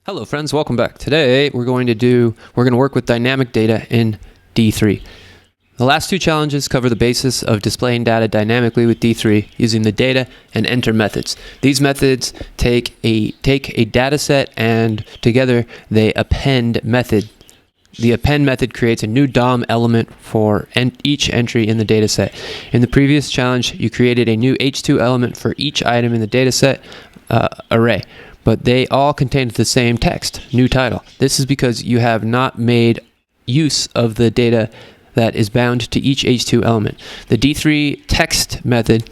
Hello friends, welcome back. Today we're going to work with dynamic data in D3. The last two challenges cover the basis of displaying data dynamically with D3 using the data and enter methods. These methods take a data set and together they append method. The append method creates a new DOM element for each entry in the data set. In the previous challenge, you created a new H2 element for each item in the data set array. But they all contain the same text, new title. This is because you have not made use of the data that is bound to each H2 element. The D3 text method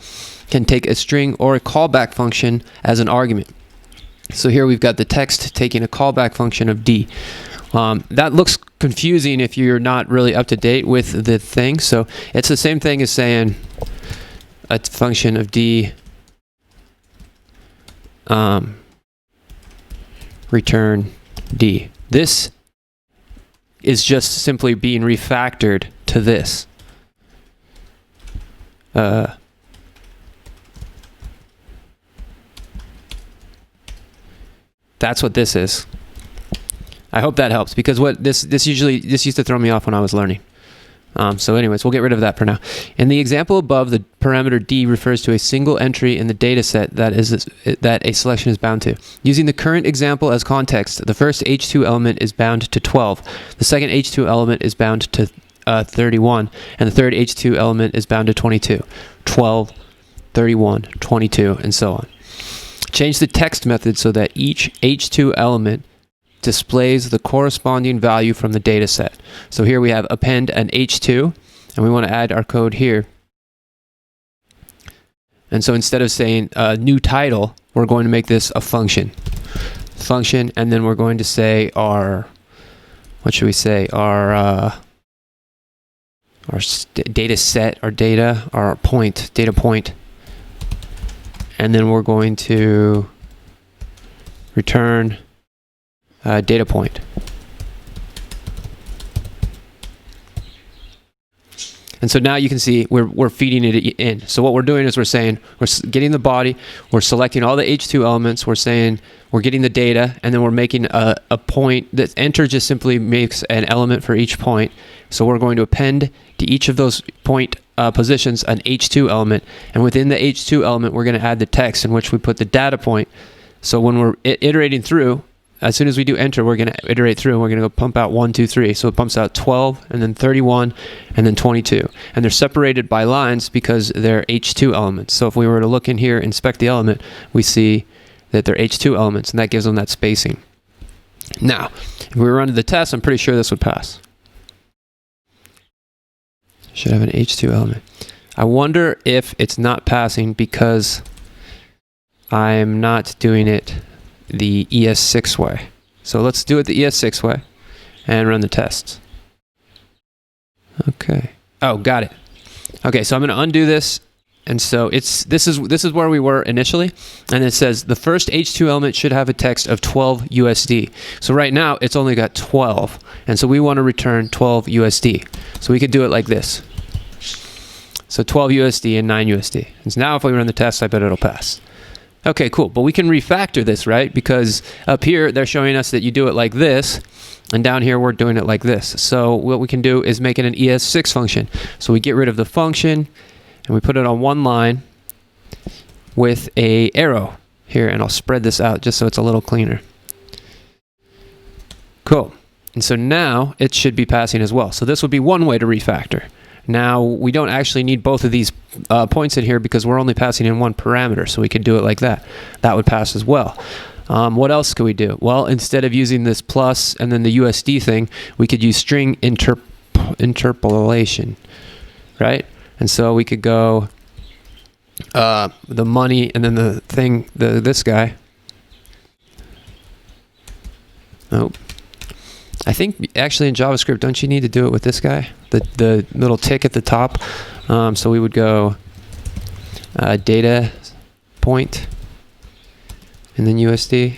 can take a string or a callback function as an argument. So here we've got the text taking a callback function of D. That looks confusing if you're not really up to date with the thing. So it's the same thing as saying a function of D return D. This is just simply being refactored to this. That's what this is. I hope that helps, because what this used to throw me off when I was learning. So anyways, we'll get rid of that for now. In the example above, the parameter D refers to a single entry in the data set that a selection is bound to. Using the current example as context, the first H2 element is bound to 12, the second H2 element is bound to 31, and the third H2 element is bound to 22. 12, 31, 22, and so on. Change the text method so that each H2 element displays the corresponding value from the data set. So here we have append an H2, and we want to add our code here. And so instead of saying new title, we're going to make this a function. And then we're going to say our, what should we say? Our data set, our data, our point, data point. And then we're going to return data point. And so now you can see we're feeding it in. So what we're doing is we're saying we're getting the body, we're selecting all the H2 elements, we're saying we're getting the data, and then we're making a point. That enter just simply makes an element for each point. So we're going to append to each of those point positions an H2 element, and within the H2 element we're going to add the text in which we put the data point. So when we're iterating through, as soon as we do enter, we're going to iterate through, and we're going to go pump out 1, 2, 3. So it pumps out 12, and then 31, and then 22. And they're separated by lines because they're H2 elements. So if we were to look in here, inspect the element, we see that they're H2 elements, and that gives them that spacing. Now, if we run the test, I'm pretty sure this would pass. Should have an H2 element. I wonder if it's not passing because I'm not doing it the ES6 way. So let's do it the ES6 way and run the tests. Okay. Oh, got it. Okay, so I'm going to undo this, and so this is where we were initially, and it says the first H2 element should have a text of 12 USD. So right now it's only got 12, and so we want to return 12 USD. So we could do it like this. So 12 USD and 9 USD. And so now if we run the test, I bet it'll pass. Okay, cool. But we can refactor this, right? Because up here, they're showing us that you do it like this, and down here, we're doing it like this. So what we can do is make it an ES6 function. So we get rid of the function, and we put it on one line with a arrow here, and I'll spread this out just so it's a little cleaner. Cool. And so now it should be passing as well. So this would be one way to refactor. Now, we don't actually need both of these points in here because we're only passing in one parameter, so we could do it like that. That would pass as well. What else could we do? Well, instead of using this plus and then the USD thing, we could use string interpolation, right? And so we could go the money and then the thing, this guy. Oh. I think actually in JavaScript, don't you need to do it with this guy? The little tick at the top. So we would go data point and then USD.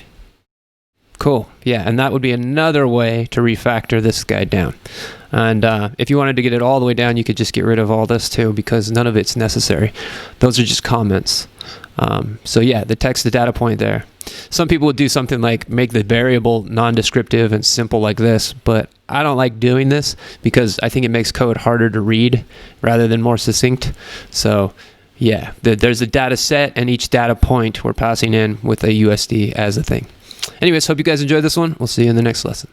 Cool. Cool. Yeah, and that would be another way to refactor this guy down. And if you wanted to get it all the way down, you could just get rid of all this too, because none of it's necessary. Those are just comments. So yeah, the text, the data point there. Some people would do something like make the variable non-descriptive and simple like this, but I don't like doing this because I think it makes code harder to read rather than more succinct. So yeah, there's a data set, and each data point we're passing in with a USD as a thing. Anyways, hope you guys enjoyed this one. We'll see you in the next lesson.